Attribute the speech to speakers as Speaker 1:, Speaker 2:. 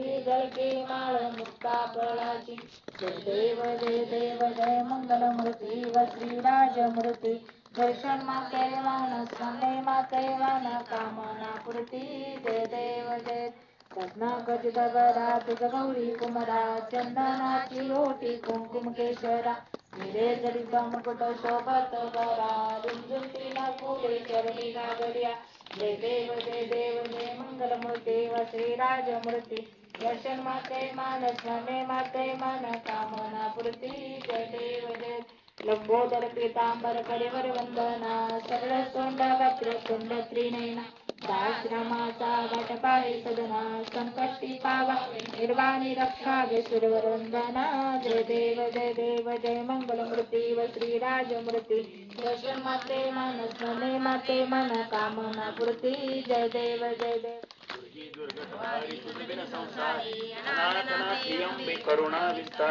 Speaker 1: मूर्ती जळके माळ मुक्ता फळाची जय देव जय मंगलमूर्ती व श्रीराजमूर्ती दर्शन मातेवान स्वामी मातेवान कामना पूर्ती जय देव जय रत्नागज गगरा तुझ गौरी कुमरा चंदनाची ओटी कुंकुम केशरा हिरे जडित मुकुट शोभत गरा रुंजुंटीला फुले चरणी नागरिया जय देव जय मंगलमूर्ती व श्रीराजमूर्ती दर्शन माते मान स्मरणे माते मन कामना पूर्ती जय देव जय लंबोदर पीतांबर कडेवर वंदना सरळ तोंड वक्र तुंड त्रिनयना दासरामाचा वाट पाळी सदना संकष्टी पावा निर्वाणी रक्षावे सुरवर वंदना जय देव जय मंगलमूर्ती व श्रीराजमूर्ती दर्शन माते मन स्मरणे माते मन कामना पूर्ती जय देव
Speaker 2: दुर्गतहारी तुझ बिन संसारी अनाथ नाथी अंबे करुणा विस्तार